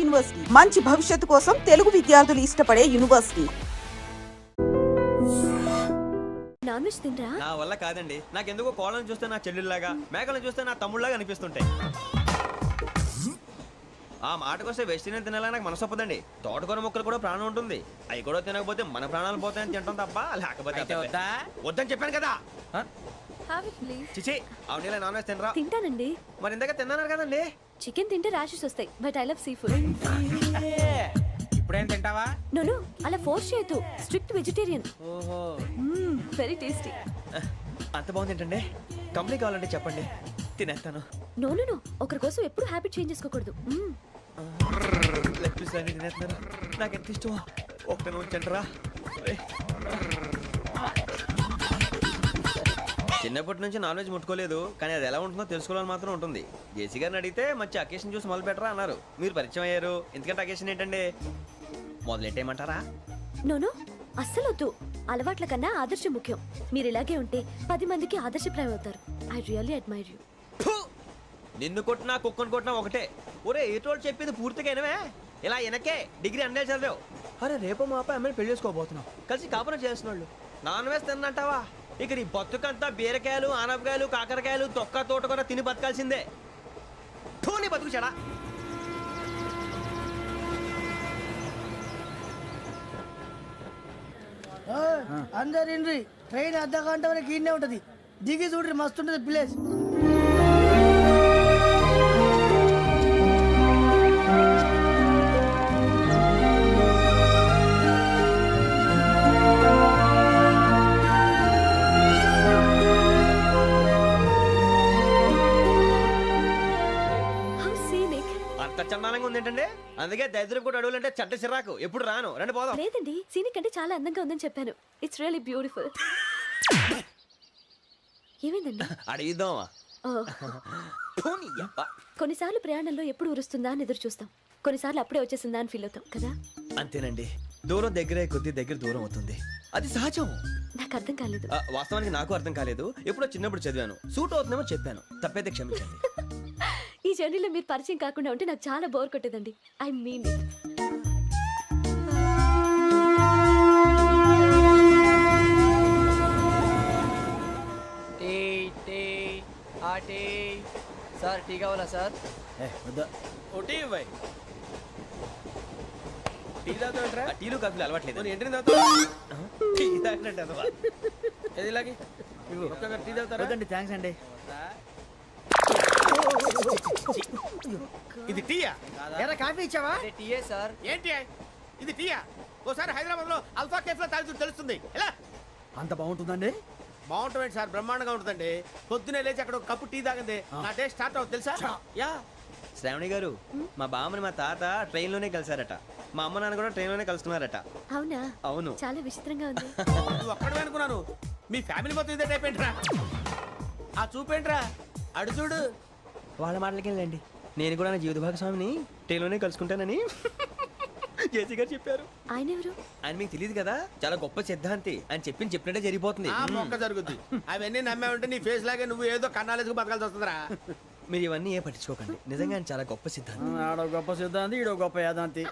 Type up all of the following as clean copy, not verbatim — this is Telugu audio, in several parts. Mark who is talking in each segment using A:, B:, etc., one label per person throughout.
A: యూనివర్సిటీ, మంచి భవిష్యత్తు కోసం తెలుగు విద్యార్థులు ఇష్టపడే యూనివర్సిటీ.
B: నాన్ వెజ్ తింటా?
C: నా వల్ల కాదండి. నాకెందుకో కోళ్ళని చూస్తే నా చెల్లెళ్ళలాగా, మేకలను చూస్తే నా తమ్ముళ్ళలాగా అనిపిస్తుంటాయి. ఆ మాటకొస్తే వెస్టిరియన్ తినాలని నాకు మనసు ఒప్పదండి. తోటకూర మొక్కలు కూడా ప్రాణం ఉంటుంది. అవి కూడా తినకపోతే మన ప్రాణాలు పోతాయని తింటాం తప్ప లేకపోతే వద్దని చెప్పాను కదా. చిచి అవునీ నాన్ వెజ్ తినరా?
B: తింటానండి.
C: మరి ఇందాక తిన్నాను కదండి.
B: చికెన్ తింటే ర్యాషెస్ వస్తాయి, but I love sea food.
D: ఇప్పుడేం తింటావా?
B: నో అలా ఫోర్స్ చేయొద్దు. Strict vegetarian.
C: ఓహో,
B: వెరీ టేస్టీ.
C: అంత బాగుంది ఏంటండి? కంప్లీట్ కావాలంటే చెప్పండి, తినేస్తాను.
B: నో ఒకరి కోసం ఎప్పుడు హ్యాబిట్ చేంజ్ చేసుకోకూడదు.
C: లెగ్ పీస్ అన్ని తినేస్తున్నారు. నాకు ఎంత ఇష్టమో. ఒక్క ఉంచండిరా. చిన్నప్పటి నుంచి నాన్ వెజ్ ముట్టుకోలేదు, కానీ అది ఎలా ఉంటుందో తెలుసుకోవాలని మాత్రం ఉంటుంది. జేసీ గారిని అడిగితే మంచి అకేషన్ చూసి మొదలు పెట్టరా అన్నారు. మీరు పరిచయం అయ్యారు, ఎందుకంటే అకేషన్ ఏంటండి? మొదలెట్టేయమంటారా?
B: నో అస్సలు వద్దు. అలవాట్ల కన్నా ఆదర్శం ముఖ్యం. మీరు ఇలాగే ఉంటే 10 మందికి ఆదర్శప్రాయం అవుతారు. I really admire you.
C: నిన్ను కొట్టినా కుక్కను కొట్టినా ఒకటే. ఒరే ఏటోళ్ళు చెప్పింది పూర్తిగా వినవే. ఇలా వెనకే డిగ్రీ అన్నే చదివావు. అరే రేపు మా అబ్బాయి అమ్మని పెళ్లి చేసుకోబోతున్నావు, కలిసి కాపురం చేసిన వాళ్ళు నాన్ వెజ్ తిన్నంటావా? ఇక నీ బతుకంతా బీరకాయలు, ఆనపకాయలు, కాకరకాయలు, తొక్క తోట కూడా తిని బతకాల్సిందే. నీ బతుకు చెడా.
E: అందరు ఇండ్రి, ట్రైన్ అర్ధ గంట వరకు ఇన్నే ఉంటది. దిగి చూడ్రి, మస్తు ఉంటది ప్లేస్.
C: చందానంగా ఉంది ఏంటండి? అందుకే దరిద్రం కూడా అడవులు అంటే చెడ్డ చిరాకు. ఎప్పుడు రాను, రండి పోదాం.
B: లేదండి, సీనిక్ అంటే చాలా అందంగా ఉందని చెప్పాను. It's really beautiful. ఏమైందండి?
C: అడిగిద్దామా?
B: కొన్నిసార్లు ప్రయాణంలో ఎప్పుడు ఉరుస్తుందా అని ఎదురు చూస్తాం, కొన్నిసార్లు అప్పుడే వచ్చేసిందా అని ఫీల్ అవుతాం కదా.
C: అంతేనండి, దూరం దగ్గరే కొద్ది దగ్గర దూరం అవుతుంది. అది సహజం.
B: నాకు అర్థం కాలేదు.
C: వాస్తవానికి నాకు అర్థం కాలేదు. ఎప్పుడో చిన్నప్పుడు చదివాను, సూట్ అవుతుందేమో చెప్పాను, తప్పైతే క్షమించండి.
B: ఈ జర్నీలో మీరు పరిచయం కాకుండా ఉంటే నాకు చాలా బోర్ కొట్టేదండి. I mean it.
E: Sir tea కావాలా సార్?
C: టీలు కాఫీలు అలవాట్లేదు.
E: థ్యాంక్స్ అండి.
D: ఇది టీయా?
E: ఎరా కాఫీ ఇచ్చావా?
D: టీయే సార్. ఏంటి ఇది టీయా? ఓసారి హైదరాబాద్ లో అల్ఫా కేఫ్ లో తాగుతూ తెలుస్తుంది. ఎలా
E: అంత బాగుంటుందండి?
D: బాగుంటుంది సార్, బ్రహ్మాండంగా ఉంటుందండి. పొద్దునే లేచి అక్కడ ఒక కప్పు టీ తాగింది నా డే స్టార్ట్ అవుతుంది తెలుసా? యా.
C: శ్రావణి గారు, మా బామ్మని మా తాత ట్రైన్ లోనే కలిసారట. మా అమ్మ నాన్న కూడా ట్రైన్ లోనే కలుసుకున్నారట.
B: అవునా?
C: అవును.
B: చాలా విచిత్రంగా ఉంది.
D: నువ్వు ఒక్కడే అనుకున్నాను, మీ ఫ్యామిలీ మొత్తం ఇదే టైప్ ఏంట్రా? ఆ చూపేంట్రా, అడు చూడు.
C: వాళ్ళ మాటలకి వెళ్ళండి. నేను కూడా నా జీవిత భాగస్వామిని ట్రైన్ లోనే కలుసుకుంటానని జేసీ గారు చెప్పారు.
B: ఆయన ఎవరు?
C: ఆయన మీకు తెలియదు కదా, చాలా గొప్ప సిద్ధాంతి. ఆయన చెప్పినట్టే జరిగిపోతుంది.
D: ఆ మొక్క జరుగుద్ది. అవన్నీ నమ్మే ఉంటే నీ ఫేస్ లాగే నువ్వు ఏదో కన్నాలేసుకు బతకాల్సి వస్తుందిరా.
C: మీరు ఇవన్నీ ఏ పట్టించుకోకండి. నిజంగా ఆయన చాలా గొప్ప సిద్ధాంతి.
E: ఆడో గొప్ప సిద్ధాంతి, ఈడో గొప్ప యాదాంతి.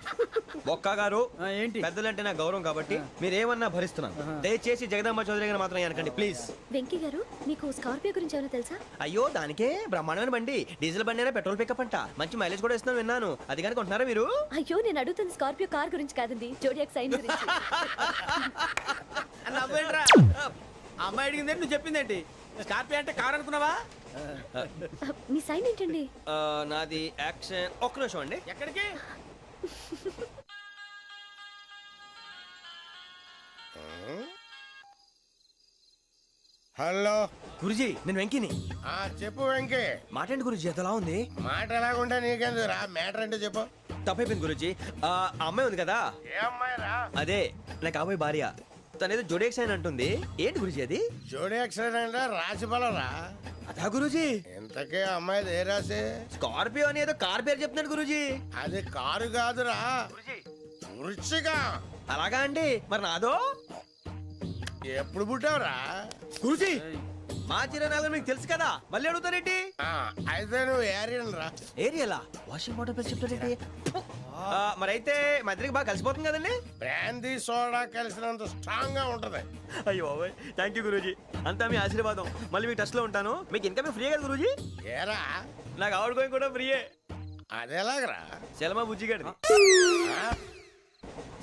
C: ఒక్క గారు,
E: ఏంటి?
C: పెద్దలంటే నా గౌరవం కాబట్టి మీరు ఏమన్నా భరిస్తున్నాను. దయచేసి జగదాంబ చౌదరి గారు మాత్రం అనకండి ప్లీజ్.
B: వెంకీ గారు, మీకు స్కార్పియో గురించి ఏమైనా తెలుసా?
C: అయ్యో దానికే బ్రహ్మాండమైన బండి. డీజిల్ బండి అయినా పెట్రోల్ పికప్ అంట. మంచి మైలేజ్ కూడా ఇస్తున్నాను విన్నాను. అది కానీ కొంటున్నారా మీరు?
B: అయ్యో నేను అడుగుతుంది స్కార్పియో కార్ గురించి కాదండి, జోడియాక్ సైన్ గురించి.
D: నవ్వేంట్రా? అమ్మాయి అడిగింది నువ్వు చెప్పిందేంటి? స్కార్పియో అంటే కార్ అనుకున్నావా?
B: మీ సైన్ ఏంటండి?
C: నాది యాక్షన్. ఒక్క నిమిషం అండి.
D: ఎక్కడికి?
F: హలో
C: గురుజీ, నేను వెంకీని.
F: చెప్పు వెంకీ.
C: మాట ఏంటి గురుజీ, ఎంతలా ఉంది?
F: మాట ఎలాగుంటా నీకెందుకు రా, మ్యాటర్ అంటే చెప్పు.
C: తప్పైపోయింది గురుజీ. ఆ అమ్మాయి ఉంది కదా,
F: ఏ అమ్మాయి రా?
C: అదే నా కాబోయే భార్య. తనేదో జోడేక్స్ అని అంటుంది. ఏంటి గురుజీ అది?
F: జోడి యాక్సిడెంట్ రాసి బలరా?
C: అదా గురుజీ.
F: ఇంతకే అమ్మాయిది ఏ రాసి?
C: స్కార్పియో అని ఏదో కార్ పేరు చెప్తున్నాడు గురుజీ.
F: అది కారు కాదురా, వృచ్చిక.
C: అలాగా అండి, మరి నాదో?
F: ఎప్పుడు పుట్టావురా?
C: గురుజీ మా చిరనాలు మీకు తెలుసు కదా, మళ్ళీ అడుగుతారేంటి?
F: అయితే నువ్వు ఏరియన్ రా.
C: ఏరియలా? వాషింగ్ వాటర్ పేరు చెప్తారేంటి? మరైతే మా ఇద్దరికి బాగా కలిసిపోతుంది కదండి.
F: బ్రాందీ సోడా కలిసినంత స్ట్రాంగ్ గా ఉంటది.
C: అయ్యో థ్యాంక్ యూ గురూజీ, అంతా మీ ఆశీర్వాదం. మళ్ళీ మీ టచ్ లో ఉంటాను. మీకు ఇంకా ఫ్రీ కదా గురూజీ?
F: ఏరా
C: నాకు ఆవిడ గోయింగ్ కూడా ఫ్రీయే.
F: అదేలాగరా?
C: చలమా బుజ్జి గారిది.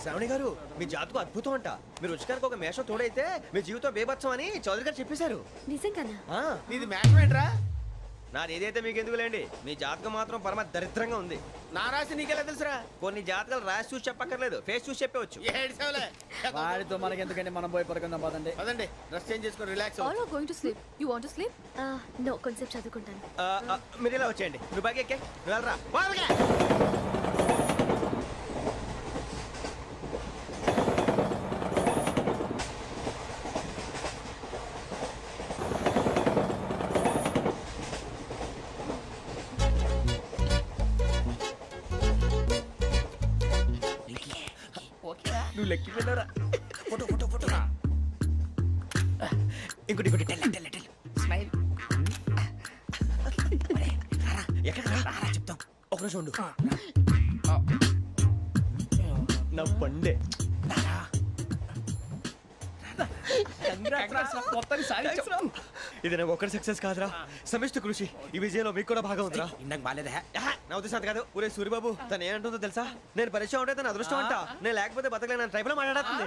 C: శ్రావణి గారు, మీ జాతకు అద్భుతం అంట. మీరు రుచికారికి ఒక మేషం తోడైతే మీ జీవితం బేబత్సం అని చౌదరి గారు చెప్పేశారు.
B: నిజంగానా?
D: నీది మ్యాచ్ ఏంట్రా?
C: నాది ఏదైతే మీకు ఎందుకులేండి, మీ జాతకం మాత్రం పరమ దరిద్రంగా ఉంది.
D: నా రాసి నీకెలా తెలుసురా?
C: కొన్ని జాతకాలు రాసి చూసి చెప్పక్కర్లేదు, ఫేస్ చూసి చెప్పవచ్చు.
D: ఏడ్చావులే.
G: వాడితో మనకి ఎందుకంటే మనం పోయి పడుకుందాం పదండి.
D: పదండి, డ్రెస్ చేంజ్ చేసుకొని relax
H: All are going to sleep. You want to sleep?
B: No, కొంచెం చదువుకుంటాను.
C: మీరు ఇలా వచ్చేయండి. నువ్వు బాగా ఎక్కే నువ్వు వెళ్ళరా. వాళ్ళకే. నువ్వు లెక్కి వెళ్ళరా. Photo photo photo. ఇంకోటి ఇంకోటి టెల్ టెల్ టెల్. స్మైల్. ఎక్కడ రా చెప్తాం. ఒక నిమిషం ఉండు. నా పండే. ఇది నాకు ఒక్కడి సక్సెస్ కాదురా, సమిష్టి కృషి. ఈ విజయంలో మీకు కూడా భాగం ఉందిరా.
D: ఇందాక బాగాలేదా?
C: నా ఉద్దేశం అంత కాదు. ఊరే సూరిబాబు, తను ఏమంటుందో తెలుసా? నేను పరిచయం ఉంటే తన అదృష్టం అంట. నేను లేకపోతే బతకలేను ట్రైప్ లో మాట్లాడుతుంది.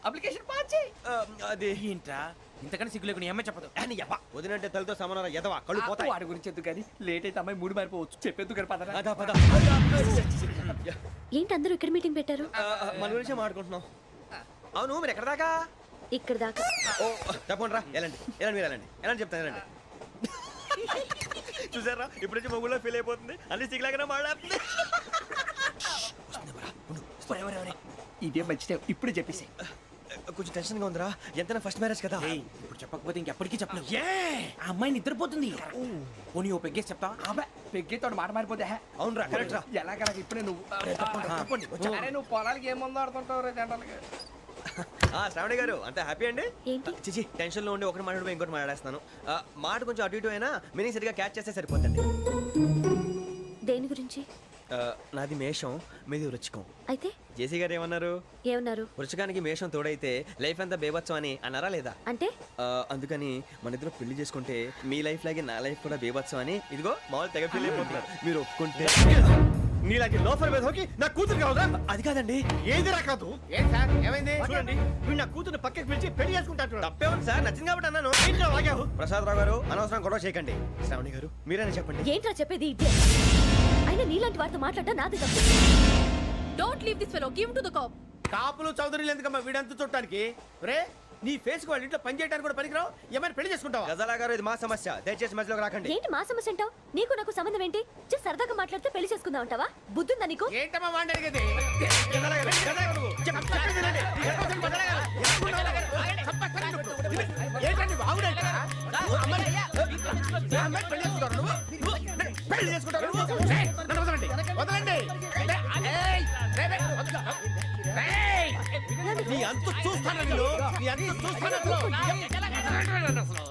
D: అప్లికేషన్ పాస్ చేయి.
C: అది
D: ఏంట్రా ఇంతకన్నా సిగ్గు లేకుండా ఏమై చెప్పదు.
C: వదినంటే తలతో సమానం ఎదవా, కళ్ళు పోతాయి.
G: వాడి గురించి ఎందుకు కానీ లేట్ అయితే అమ్మాయి మూడు మారిపోవచ్చు. చెప్పేందుకు కానీ పదరా.
C: అదా పద.
B: ఏంటి అందరూ ఇక్కడ మీటింగ్ పెట్టారు?
C: మన గురించే మాట్లాడుకుంటున్నాం. అవును, మీరు ఎక్కడ దాకా?
B: ఇక్కడ దాకా.
C: ఓ తప్పకుండా రా. వెళ్ళండి వెళ్ళండి, మీరు వెళ్ళండి. వెళ్ళండి చెప్తాను, వెళ్ళండి. చూసారా, ఇప్పుడు నుంచి మొగుల్లో ఫీల్ అయిపోతుంది. అన్ని సిగ్లాగానే మాట్లాడుతుంది.
G: ఇదే మంచి టైం, ఇప్పుడే చెప్పేసి.
C: కొంచెం టెన్షన్ గా ఉందిరా. ఎంతైనా ఫస్ట్ మ్యారేజ్ కదా.
D: ఇప్పుడు చెప్పకపోతే ఇంకెప్పటికీ చెప్పలేవు. ఆ అమ్మాయి నిద్రపోతుంది. పోనీ ఓ పెగ్గేసి చెప్తా.
G: అబ్బా పెగ్గేతో మాట మారిపోతే.
C: అవునురా, కరెక్ట్ రా.
G: ఎలాగలా ఇప్పుడే నువ్వు
C: తప్పండి.
G: అరే నువ్వు పొలాలకి ఏం ముందు ఆడుతుంటావు రే జనరల్గా.
C: శ్రావణి గారు, అంతా హ్యాపీ అండి?
B: ఏంటి?
C: చిచి, టెన్షన్ లో ఉండి ఒకటి మాట్లాడిపోయి ఇంకోటి మాట్లాడేస్తాను. మాట కొంచెం అటు ఇటు అయినా మీనింగ్ సరిగా క్యాచ్ చేస్తే సరిపోతుంది.
B: దేని గురించి?
C: నాది మేషం, మీది వృచ్చికం.
B: అయితే
C: జేసీ గారు ఏమన్నారు?
B: ఏమన్నారు?
C: వృచ్చికానికి మేషం తోడైతే లైఫ్ అంతా బేబత్సం అని అన్నారా లేదా?
B: అంటే
C: అందుకని మన ఇద్దరు పెళ్లి చేసుకుంటే మీ లైఫ్ లాగే నా లైఫ్ కూడా బేబత్సం అని ఇదిగో మామూలు తెగ ఫీల్ అయిపోతున్నారు. మీరు ఒప్పుకుంటే నీలాంటి లోఫర్ మీద హోకి నా కూతురు కావదా? అది కాదండి.
F: ఏది రాకదు?
D: ఏం సార్ ఏమైంది?
F: చూడండి, వీడు నా కూతురు పక్కకి పిలిచి పెళ్లి చేసుకుంటాడు.
C: తప్పే ఉంది సార్, నచ్చింది కాబట్టి అన్నాను. ప్రసాద్ రావు గారు, అనవసరం గొడవ చేయకండి. శ్రావణి గారు, మీరైనా చెప్పండి.
B: ఏంట్రా చెప్పేది? ఇదే అయినా నీలాంటి వారితో మాట్లాడటం నాది తప్పు.
H: Don't leave this fellow. Give him to the cop.
D: కాపులు చౌదరులు ఎందుకమ్మా వీడంతా చుట్టానికి? రే నీ ఫేస్ కు వాళ్ళ ఇంట్లో పని చేయడానికి కూడా పనికిరావు. ఏమైనా పెళ్లి చేసుకుంటావా?
C: గజాలా గారు, ఇది మా సమస్య, దయచేసి మధ్యలోకి రాకండి.
B: ఏంటి మా సమస్య అంటావు? నీకు నాకు సంబంధం ఏంటి? సరదాగా మాట్లాడితే పెళ్లి చేసుకుందాం అంటావా? బుద్ధుందా నీకు?
D: ఏంటమ్మా వాడిని అడిగేది? ఏంటండి బాగుండేట? పెళ్లి చేసుకుంటారు నువ్వు? నన్ను వదలండి, వదలండి. నీ అంత చూస్తాను నేను, నీ అంత చూస్తాను అసలు.